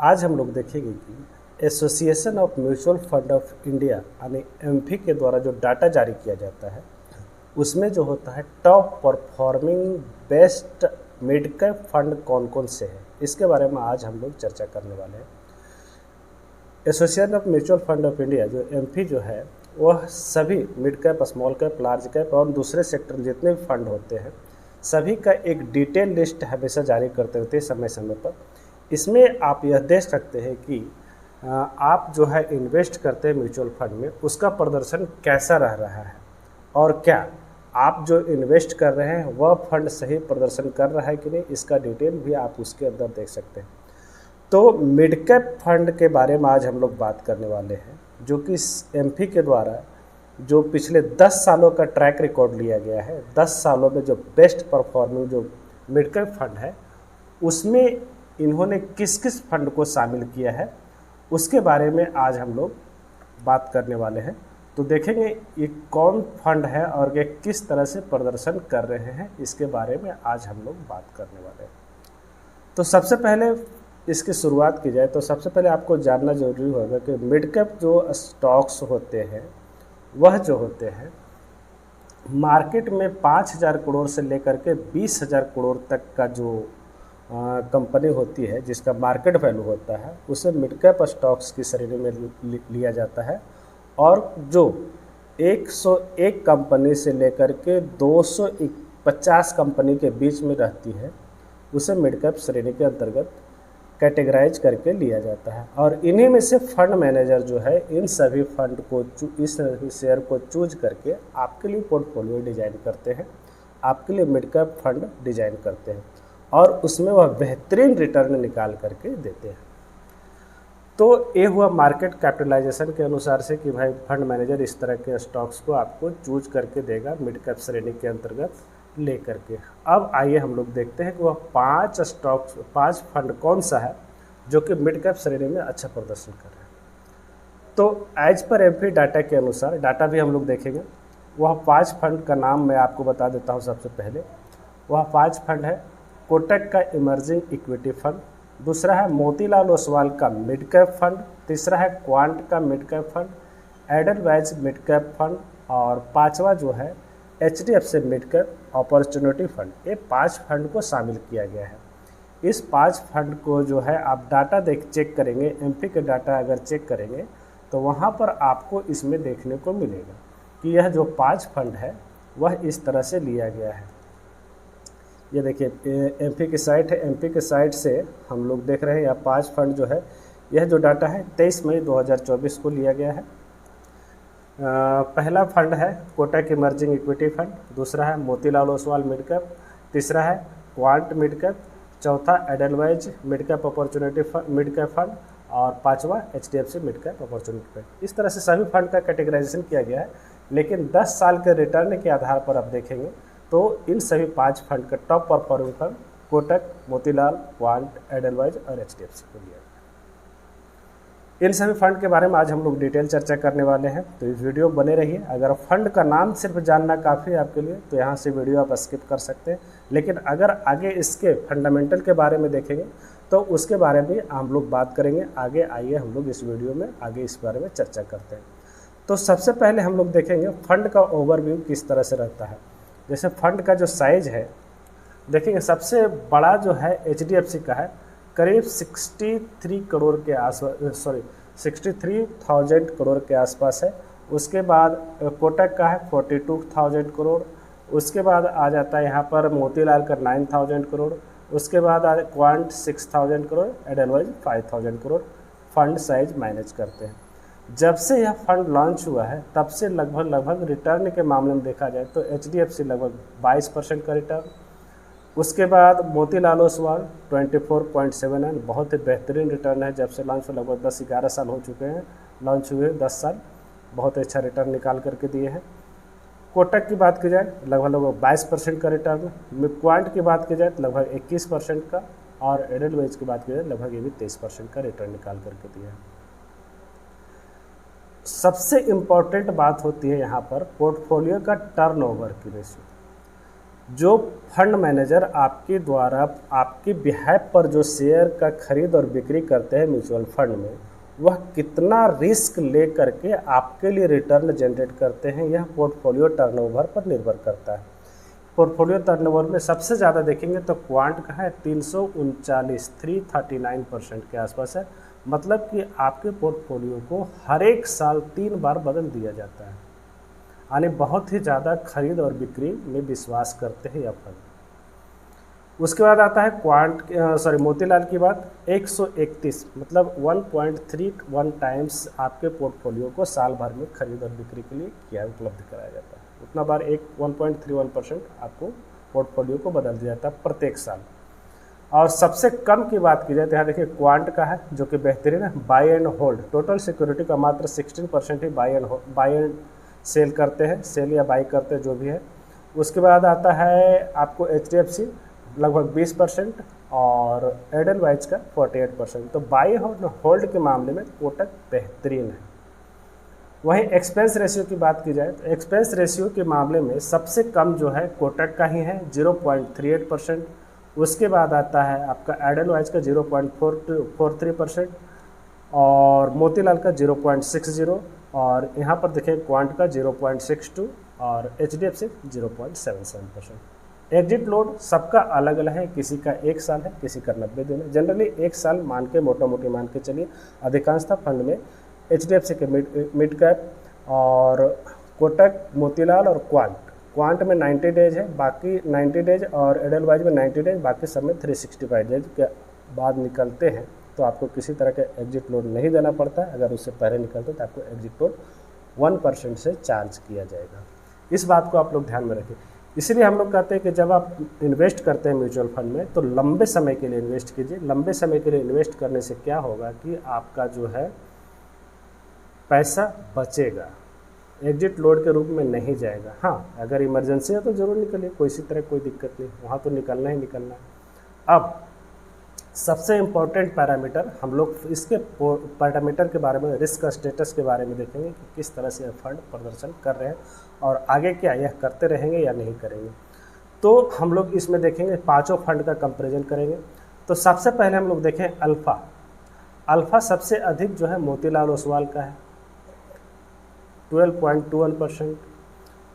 आज हम लोग देखेंगे कि association of mutual fund of India यानी एमफी के द्वारा जो डाटा जारी किया जाता है उसमें जो होता है top performing best mid cap fund कौन कौन से हैं, इसके बारे में आज हम लोग चर्चा करने वाले हैं। Association of mutual fund of India जो एमफी जो है वह सभी mid cap, small cap, large cap और दूसरे सेक्टर जितने भी फंड होते हैं सभी का एक डिटेल लिस्ट हमेशा जारी करते रहते हैं समय समय पर। इसमें आप यह देख सकते हैं कि आप जो है इन्वेस्ट करते हैं म्यूचुअल फंड में उसका प्रदर्शन कैसा रह रहा है और क्या आप जो इन्वेस्ट कर रहे हैं वह फंड सही प्रदर्शन कर रहा है कि नहीं, इसका डिटेल भी आप उसके अंदर देख सकते हैं। तो मिड कैप फंड के बारे में आज हम लोग बात करने वाले हैं, जो कि एमफी के द्वारा जो पिछले 10 सालों का ट्रैक रिकॉर्ड लिया गया है। 10 सालों में जो बेस्ट परफॉर्मिंग जो मिड कैप फंड है उसमें इन्होंने किस किस फंड को शामिल किया है उसके बारे में आज हम लोग बात करने वाले हैं। तो देखेंगे ये कौन फंड है और ये किस तरह से प्रदर्शन कर रहे हैं, इसके बारे में आज हम लोग बात करने वाले हैं। तो सबसे पहले इसकी शुरुआत की जाए तो सबसे पहले आपको जानना जरूरी होगा कि मिड कैप जो स्टॉक्स होते हैं वह जो होते हैं मार्केट में 5,000 करोड़ से लेकर के 20,000 करोड़ तक का जो कंपनी होती है जिसका मार्केट वैल्यू होता है उसे मिड कैप स्टॉक्स की श्रेणी में लिया जाता है। और जो 101 कंपनी से लेकर के 250 कंपनी के बीच में रहती है उसे मिड कैप श्रेणी के अंतर्गत कैटेगराइज करके लिया जाता है। और इन्हीं में से फंड मैनेजर जो है इन सभी फंड को इस शेयर को चूज करके आपके लिए पोर्टफोलियो डिजाइन करते हैं, आपके लिए मिड कैप फंड डिजाइन करते हैं और उसमें वह बेहतरीन रिटर्न निकाल करके देते हैं। तो ये हुआ मार्केट कैपिटलाइजेशन के अनुसार से कि भाई फंड मैनेजर इस तरह के स्टॉक्स को आपको चूज करके देगा मिड कैप श्रेणी के अंतर्गत ले करके। अब आइए हम लोग देखते हैं कि वह 5 फंड कौन सा है जो कि मिड कैप श्रेणी में अच्छा प्रदर्शन कर रहे हैं। तो एज पर एमपी डाटा के अनुसार, डाटा भी हम लोग देखेंगे, वह 5 फंड का नाम मैं आपको बता देता हूँ। सबसे पहले वह 5 फंड है कोटक का इमर्जिंग इक्विटी फंड, दूसरा है मोतीलाल ओसवाल का मिड कैप फंड, तीसरा है क्वांट का mid cap fund, Edelweiss mid cap fund और पांचवा जो है HDFC mid cap opportunity fund. ये 5 फंड को शामिल किया गया है। इस 5 फंड को जो है आप डाटा चेक करेंगे, एमपी के डाटा अगर चेक करेंगे तो वहाँ पर आपको इसमें देखने को मिलेगा कि यह जो 5 फंड है वह इस तरह से लिया गया है। ये देखिए एमपी की साइट है, एमपी के साइट से हम लोग देख रहे हैं यह 5 फंड जो है, यह जो डाटा है 23 मई 2024 को लिया गया है। पहला फंड है कोटक इमर्जिंग इक्विटी फंड, दूसरा है मोतीलाल ओसवाल मिड कैप, तीसरा है क्वांट मिड कैप, चौथा Edelweiss mid cap opportunity mid cap fund और पांचवा HDFC mid cap opportunity fund. इस तरह से सभी फंड का कैटेगराइजेशन किया गया है, लेकिन 10 साल के रिटर्न के आधार पर आप देखेंगे तो इन सभी 5 फंड का top performing fund Kotak, Motilal, quant, Edelweiss और एचडीएफसी को लिया। इन सभी फंड के बारे में आज हम लोग डिटेल चर्चा करने वाले हैं, तो इस वीडियो बने रहिए। अगर फंड का नाम सिर्फ जानना काफ़ी है आपके लिए तो यहाँ से वीडियो आप स्किप कर सकते हैं, लेकिन अगर आगे इसके फंडामेंटल के बारे में देखेंगे तो उसके बारे में हम लोग बात करेंगे आगे। आइए हम लोग इस वीडियो में आगे इस बारे में चर्चा करते हैं। तो सबसे पहले हम लोग देखेंगे फंड का ओवरव्यू किस तरह से रहता है। जैसे फंड का जो साइज है देखेंगे, सबसे बड़ा जो है एचडीएफसी का है, करीब 63 करोड़ के आसपास, 63,000 करोड़ के आसपास है। उसके बाद कोटक का है 42,000 करोड़, उसके बाद आ जाता है यहाँ पर मोतीलाल का 9,000 करोड़, उसके बाद quant 6,000 crore, Edelweiss 5,000 crore fund size manage करते हैं। जब से यह फंड लॉन्च हुआ है तब से लगभग रिटर्न के मामले में देखा जाए तो एचडीएफसी लगभग 22% का रिटर्न, उसके बाद मोतीलाल ओसवाल 24.79, बहुत ही बेहतरीन रिटर्न है। जब से लॉन्च हुआ लगभग 10-11 साल हो चुके हैं, लॉन्च हुए 10 साल, बहुत अच्छा रिटर्न निकाल करके दिए हैं। कोटक की बात की जाए लगभग 22% का रिटर्न, क्वांट की बात की जाए तो लगभग 21% का, और एडलवाइज की बात की जाए लगभग ये भी 23% का रिटर्न निकाल करके दिया है। सबसे इम्पॉर्टेंट बात होती है यहाँ पर पोर्टफोलियो का टर्नओवर की रेशियो। जो फंड मैनेजर आपके द्वारा आपके बिहाफ पर जो शेयर का खरीद और बिक्री करते हैं म्यूचुअल फंड में, वह कितना रिस्क ले करके आपके लिए रिटर्न जनरेट करते हैं, यह पोर्टफोलियो टर्नओवर पर निर्भर करता है। पोर्टफोलियो टर्नओवर में सबसे ज़्यादा देखेंगे तो क्वांट का है 339 के आसपास है। मतलब कि आपके पोर्टफोलियो को हर एक साल 3 बार बदल दिया जाता है, यानी बहुत ही ज़्यादा खरीद और बिक्री में विश्वास करते हैं यह फंड। उसके बाद आता है मोतीलाल की बात। 131 मतलब 1.31 टाइम्स आपके पोर्टफोलियो को साल भर में खरीद और बिक्री के लिए किया उपलब्ध कराया जाता है। उतना बार 1.31% आपको पोर्टफोलियो को बदल दिया जाता है प्रत्येक साल। और सबसे कम की बात की जाए तो यहाँ देखिए क्वांट का है, जो कि बेहतरीन है, buy and hold. Total security का मात्र 16% ही बाय एंड सेल करते हैं, सेल या बाई करते हैं जो भी है। उसके बाद आता है आपको HDFC लगभग 20% और एडलवाइज का 48%। तो बाई होल्ड के मामले में कोटक बेहतरीन है। वहीं एक्सपेंस रेशियो की बात की जाए तो एक्सपेंस रेशियो के मामले में सबसे कम जो है कोटक का ही है 0.38%। उसके बाद आता है आपका एडलवाइज का 0.43% और मोतीलाल का 0.60 और यहाँ पर देखें क्वांट का 0.62 और HDFC 0.77%। एग्जिट लोड सबका अलग अलग है, किसी का 1 साल है, किसी का 90 दिन है। जनरली 1 साल मान के मोटा मोटी मान के चलिए। अधिकांशतः फंड में HDFC के मिड कैप और कोटक, मोतीलाल और क्वांट में 90 डेज है, बाकी 90 डेज और एडलवाइज में 90 डेज, बाकी सब में 365 डेज के बाद निकलते हैं। तो आपको किसी तरह का एग्जिट लोड नहीं देना पड़ता है। अगर उससे पहले निकलते तो आपको एग्जिट लोड 1% से चार्ज किया जाएगा। इस बात को आप लोग ध्यान में रखें। इसलिए हम लोग कहते हैं कि जब आप इन्वेस्ट करते हैं म्यूचुअल फंड में तो लंबे समय के लिए इन्वेस्ट कीजिए। लंबे समय के लिए इन्वेस्ट करने से क्या होगा कि आपका जो है पैसा बचेगा, एग्जिट लोड के रूप में नहीं जाएगा। हाँ, अगर इमरजेंसी है तो ज़रूर निकलिए, कोई सी तरह कोई दिक्कत नहीं, वहाँ तो निकलना ही निकलना है। अब सबसे इम्पोर्टेंट पैरामीटर हम लोग इसके पैरामीटर के बारे में, रिस्क स्टेटस के बारे में देखेंगे कि किस तरह से फंड प्रदर्शन कर रहे हैं और आगे क्या यह करते रहेंगे या नहीं करेंगे। तो हम लोग इसमें देखेंगे 5 फंड का कंपैरिजन करेंगे। तो सबसे पहले हम लोग देखें अल्फ़ा सबसे अधिक जो है मोतीलाल ओसवाल का है 12.21%।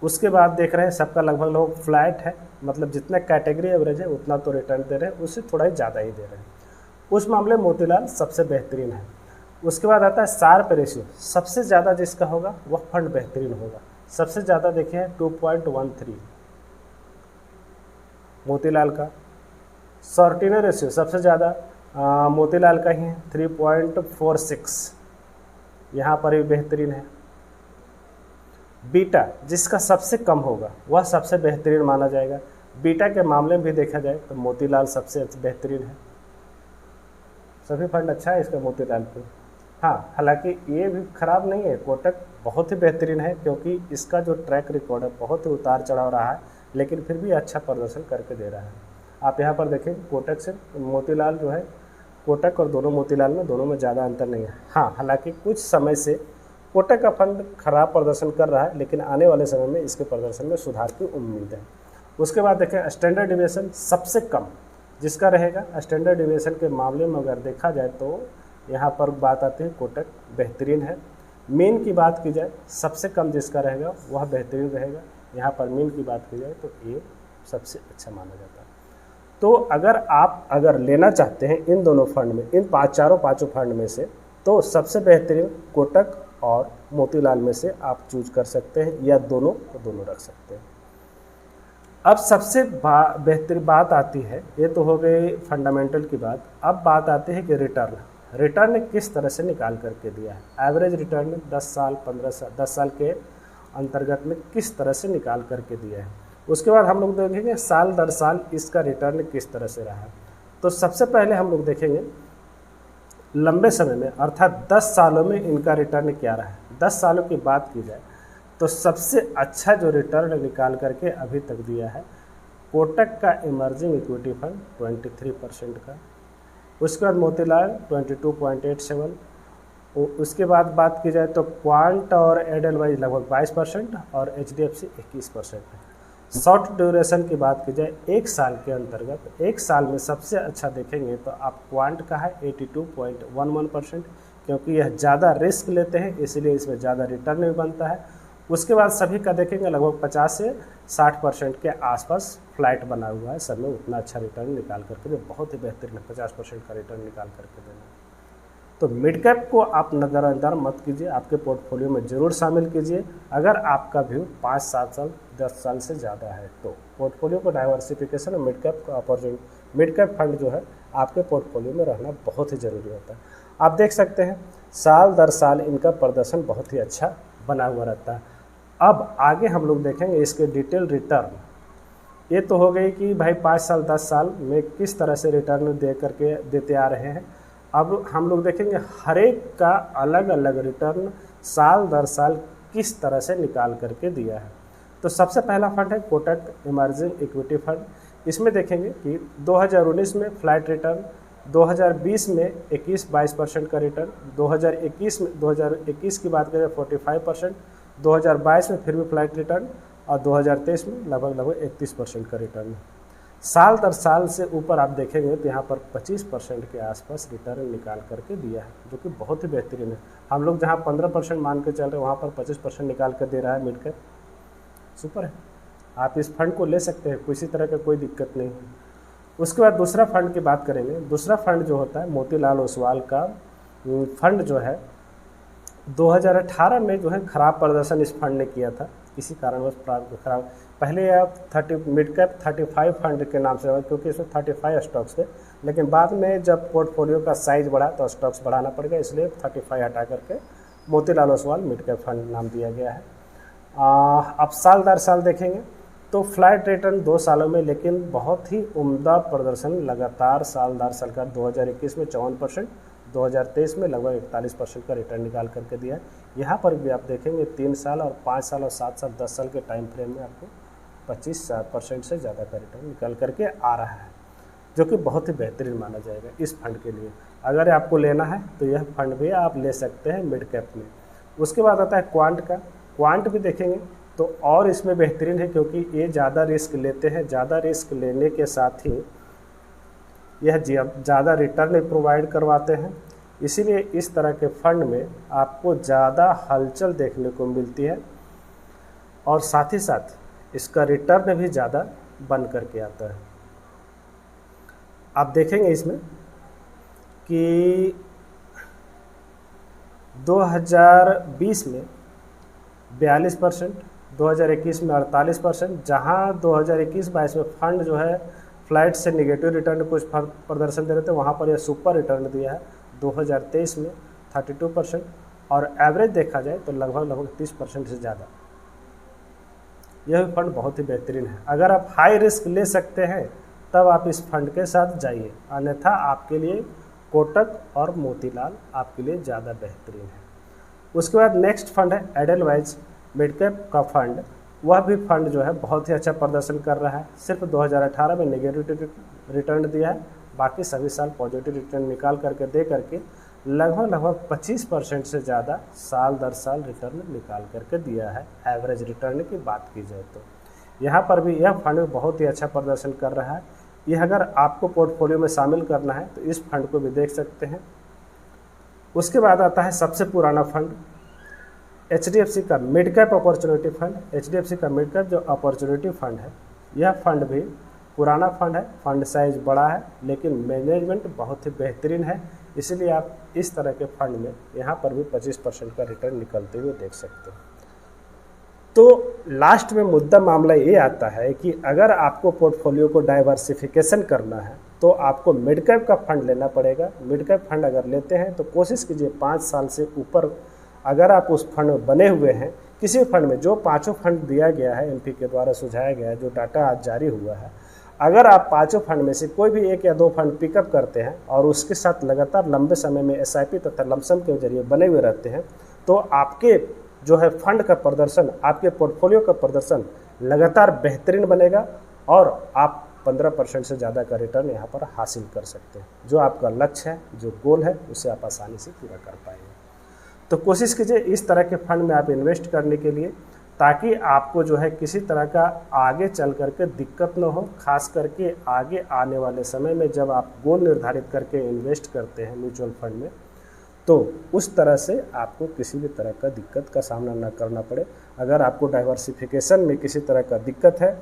उसके बाद देख रहे हैं सबका लगभग फ्लैट है, मतलब जितना कैटेगरी एवरेज है उतना तो रिटर्न दे रहे हैं, उससे थोड़ा ही ज़्यादा ही दे रहे हैं। उस मामले में मोतीलाल सबसे बेहतरीन है। उसके बाद आता है शार्प रेशियो, सबसे ज़्यादा जिसका होगा वह फंड बेहतरीन होगा। सबसे ज़्यादा देखिए 2.13 मोतीलाल का। शॉर्टिनर रेशियो सबसे ज़्यादा मोतीलाल का ही है 3.46, यहाँ पर भी बेहतरीन है। बीटा जिसका सबसे कम होगा वह सबसे बेहतरीन माना जाएगा। बीटा के मामले में भी देखा जाए तो मोतीलाल सबसे बेहतरीन है। सभी फंड अच्छा है इसका मोतीलाल पे। हाँ, हालांकि ये भी खराब नहीं है, कोटक बहुत ही बेहतरीन है क्योंकि इसका जो ट्रैक रिकॉर्ड है बहुत ही उतार चढ़ाव रहा है, लेकिन फिर भी अच्छा प्रदर्शन करके दे रहा है। आप यहाँ पर देखें कोटक से मोतीलाल जो है, कोटक और दोनों मोतीलाल में दोनों में ज़्यादा अंतर नहीं है। हाँ, हालांकि कुछ समय से कोटक का फंड खराब प्रदर्शन कर रहा है, लेकिन आने वाले समय में इसके प्रदर्शन में सुधार की उम्मीद है। उसके बाद देखें स्टैंडर्ड डिविएशन सबसे कम जिसका रहेगा। स्टैंडर्ड डिविएशन के मामले में अगर देखा जाए तो यहाँ पर बात आती है कोटक बेहतरीन है। मीन की बात की जाए सबसे कम जिसका रहेगा वह बेहतरीन रहेगा। यहाँ पर मीन की बात की जाए तो ये सबसे अच्छा माना जाता है। तो अगर लेना चाहते हैं इन दोनों फंड में, इन पाँचों फंड में से, तो सबसे बेहतरीन कोटक और मोतीलाल में से आप चूज कर सकते हैं या दोनों को दोनों रख सकते हैं। अब सबसे बेहतर बात आती है, ये तो हो गई फंडामेंटल की बात। अब बात आती है कि रिटर्न किस तरह से निकाल करके दिया है। एवरेज रिटर्न 10 साल 15 साल 10 साल के अंतर्गत में किस तरह से निकाल करके दिया है। उसके बाद हम लोग देखेंगे साल दर साल इसका रिटर्न किस तरह से रहा है। तो सबसे पहले हम लोग देखेंगे लंबे समय में, अर्थात 10 सालों में इनका रिटर्न क्या रहा है। 10 सालों की बात की जाए तो सबसे अच्छा जो रिटर्न निकाल करके अभी तक दिया है कोटक का इमर्जिंग इक्विटी फंड 23% का। उसके बाद मोतीलाल 22.87। उसके बाद बात की जाए तो क्वांट और एडलवाइज लगभग 22% और HDFC 21% है। शॉर्ट ड्यूरेशन की बात की जाए एक साल के अंतर्गत, एक साल में सबसे अच्छा देखेंगे तो आप क्वांट का है 82.11%, क्योंकि यह ज़्यादा रिस्क लेते हैं इसलिए इसमें ज़्यादा रिटर्न भी बनता है। उसके बाद सभी का देखेंगे लगभग 50 से 60% के आसपास फ्लाइट बना हुआ है, सब में उतना अच्छा रिटर्न निकाल करके दे, बहुत ही बेहतरीन है 50% का रिटर्न निकाल करके देना। तो मिड कैप को आप नज़रअंदाज मत कीजिए, आपके पोर्टफोलियो में ज़रूर शामिल कीजिए अगर आपका व्यू 5, 7 साल 10 साल से ज़्यादा है तो। पोर्टफोलियो को डाइवर्सिफिकेशन और मिड कैप का अपॉर्चुनिटी, मिड कैप फंड जो है आपके पोर्टफोलियो में रहना बहुत ही ज़रूरी होता है। आप देख सकते हैं साल दर साल इनका प्रदर्शन बहुत ही अच्छा बना हुआ रहता है। अब आगे हम लोग देखेंगे इसके डिटेल रिटर्न। ये तो हो गई कि भाई 5 साल 10 साल में किस तरह से रिटर्न दे करके देते आ रहे हैं। अब हम लोग देखेंगे हर एक का अलग अलग रिटर्न साल दर साल किस तरह से निकाल करके दिया है। तो सबसे पहला फंड है कोटक इमर्जिंग इक्विटी फंड। इसमें देखेंगे कि 2019 में फ्लैट रिटर्न, 2020 में 21-22% का रिटर्न, 2021 की बात करें 45%, 2022 में फिर भी फ्लैट रिटर्न और 2023 में लगभग 31% का रिटर्न। साल दर साल से ऊपर आप देखेंगे तो यहाँ पर 25% के आसपास रिटर्न निकाल करके दिया है, जो कि बहुत ही बेहतरीन है। हम लोग जहाँ 15% मान के चल रहे हैं वहाँ पर 25% निकाल कर दे रहा है मिड कैप, सुपर है। आप इस फंड को ले सकते हैं, किसी तरह का कोई दिक्कत नहीं है। उसके बाद दूसरा फंड की बात करेंगे। दूसरा फंड जो होता है मोतीलाल ओसवाल का फंड जो है 2018 में जो है ख़राब प्रदर्शन इस फंड ने किया था, किसी कारणवश खराब। पहले आप 30 मिड कैप 35 फंड के नाम से, क्योंकि इसमें 35 स्टॉक्स थे, लेकिन बाद में जब पोर्टफोलियो का साइज बढ़ा तो स्टॉक्स बढ़ाना पड़ गया, इसलिए 35 हटा करके Motilal Oswal mid cap fund नाम दिया गया है। अब साल दर साल देखेंगे तो फ्लैट रिटर्न 2 सालों में, लेकिन बहुत ही उम्दा प्रदर्शन लगातार साल दर साल का 2021 में 54%, 2023 में लगभग 41% का रिटर्न निकाल करके दिया है। यहाँ पर भी आप देखेंगे 3 साल और 5 साल और 7 साल 10 साल के टाइम फ्रेम में आपको 25% से ज़्यादा का रिटर्न निकल करके आ रहा है, जो कि बहुत ही बेहतरीन माना जाएगा इस फंड के लिए। अगर आपको लेना है तो यह फंड भी आप ले सकते हैं मिड कैप में। उसके बाद आता है क्वांट का। क्वांट भी देखेंगे तो और इसमें बेहतरीन है, क्योंकि ये ज़्यादा रिस्क लेते हैं, ज़्यादा रिस्क लेने के साथ ही यह ज़्यादा रिटर्न प्रोवाइड करवाते हैं, इसीलिए इस तरह के फंड में आपको ज़्यादा हलचल देखने को मिलती है और साथ ही साथ इसका रिटर्न भी ज़्यादा बन करके आता है। आप देखेंगे इसमें कि 2020 में 42%, 2021 में 48%, जहां 2021-22 में फंड जो है फ्लाइट से निगेटिव रिटर्न कुछ प्रदर्शन दे रहे थे, वहां पर यह सुपर रिटर्न दिया है 2023 में 32%, और एवरेज देखा जाए तो लगभग 30% से ज़्यादा। यह फंड बहुत ही बेहतरीन है। अगर आप हाई रिस्क ले सकते हैं तब आप इस फंड के साथ जाइए, अन्यथा आपके लिए कोटक और मोतीलाल आपके लिए ज़्यादा बेहतरीन है। उसके बाद नेक्स्ट फंड है एडलवाइज मिड कैप का फंड। वह भी फंड जो है बहुत ही अच्छा प्रदर्शन कर रहा है। सिर्फ 2018 में नेगेटिव रिटर्न दिया है, बाकी सभी साल पॉजिटिव रिटर्न निकाल करके दे करके लगभग 25% से ज़्यादा साल दर साल रिटर्न निकाल करके दिया है। एवरेज रिटर्न की बात की जाए तो यहाँ पर भी यह फंड बहुत ही अच्छा प्रदर्शन कर रहा है। यह अगर आपको पोर्टफोलियो में शामिल करना है तो इस फंड को भी देख सकते हैं। उसके बाद आता है सबसे पुराना फंड HDFC का mid cap opportunity fund. HDFC का मिड कैप जो अपॉर्चुनिटी फंड है, यह फंड भी पुराना फंड है, फंड साइज बड़ा है, लेकिन मैनेजमेंट बहुत ही बेहतरीन है, इसलिए आप इस तरह के फंड में यहाँ पर भी 25% का रिटर्न निकलते हुए देख सकते हैं। तो लास्ट में मुद्दा मामला ये आता है कि अगर आपको पोर्टफोलियो को डाइवर्सिफिकेशन करना है तो आपको मिड कैप का फंड लेना पड़ेगा। मिड कैप फंड अगर लेते हैं तो कोशिश कीजिए 5 साल से ऊपर अगर आप उस फंड में बने हुए हैं, किसी फंड में जो 5 फंड दिया गया है एमपी के द्वारा सुझाया गया है, जो डाटा आज जारी हुआ है, अगर आप 5 फंड में से कोई भी 1 या 2 फंड पिकअप करते हैं और उसके साथ लगातार लंबे समय में SIP तथा लमसम के जरिए बने हुए रहते हैं, तो आपके जो है फंड का प्रदर्शन, आपके पोर्टफोलियो का प्रदर्शन लगातार बेहतरीन बनेगा और आप 15% से ज़्यादा का रिटर्न यहाँ पर हासिल कर सकते हैं। जो आपका लक्ष्य है, जो गोल है, उसे आप आसानी से पूरा कर पाएंगे। तो कोशिश कीजिए इस तरह के फंड में आप इन्वेस्ट करने के लिए, ताकि आपको जो है किसी तरह का आगे चल करके दिक्कत न हो, खास करके आगे आने वाले समय में जब आप गोल निर्धारित करके इन्वेस्ट करते हैं म्यूचुअल फंड में, तो उस तरह से आपको किसी भी तरह का दिक्कत का सामना न करना पड़े। अगर आपको डाइवर्सिफिकेशन में किसी तरह का दिक्कत है,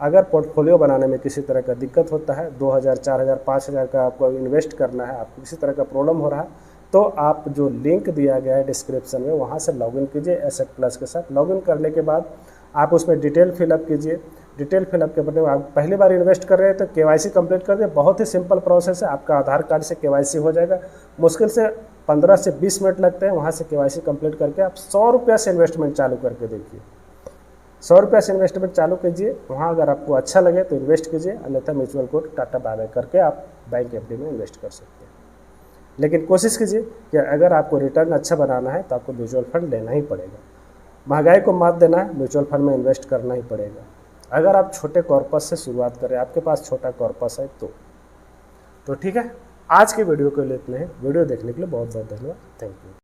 अगर पोर्टफोलियो बनाने में किसी तरह का दिक्कत होता है, 2000, 4000, 5000 का आपको इन्वेस्ट करना है, आपको किसी तरह का प्रॉब्लम हो रहा है, तो आप जो लिंक दिया गया है डिस्क्रिप्शन में वहाँ से लॉगिन कीजिए एसेट प्लस के साथ। लॉगिन करने के बाद आप उसमें डिटेल फिलअप कीजिए। डिटेल फिलअप के बाद आप पहली बार इन्वेस्ट कर रहे हैं तो केवाईसी कंप्लीट कर दिए। बहुत ही सिंपल प्रोसेस है, आपका आधार कार्ड से केवाईसी हो जाएगा। मुश्किल से 15 से 20 मिनट लगते हैं। वहाँ से केवाईसी कंप्लीट करके आप 100 रुपया से इन्वेस्टमेंट चालू करके देखिए। 100 रुपया से इन्वेस्टमेंट चालू कीजिए। वहाँ अगर आपको अच्छा लगे तो इन्वेस्ट कीजिए, अन्यथा म्यूचुअल कोड टाटा बाय करके आप बैंक एफडी में इन्वेस्ट कर सकते हैं। लेकिन कोशिश कीजिए कि अगर आपको रिटर्न अच्छा बनाना है तो आपको म्यूचुअल फंड लेना ही पड़ेगा। महंगाई को मात देना है, म्यूचुअल फंड में इन्वेस्ट करना ही पड़ेगा। अगर आप छोटे कॉर्पस से शुरुआत करें, आपके पास छोटा कॉर्पस है तो ठीक है। आज के वीडियो के लिए इतना ही। वीडियो देखने के लिए बहुत बहुत धन्यवाद। Thank you.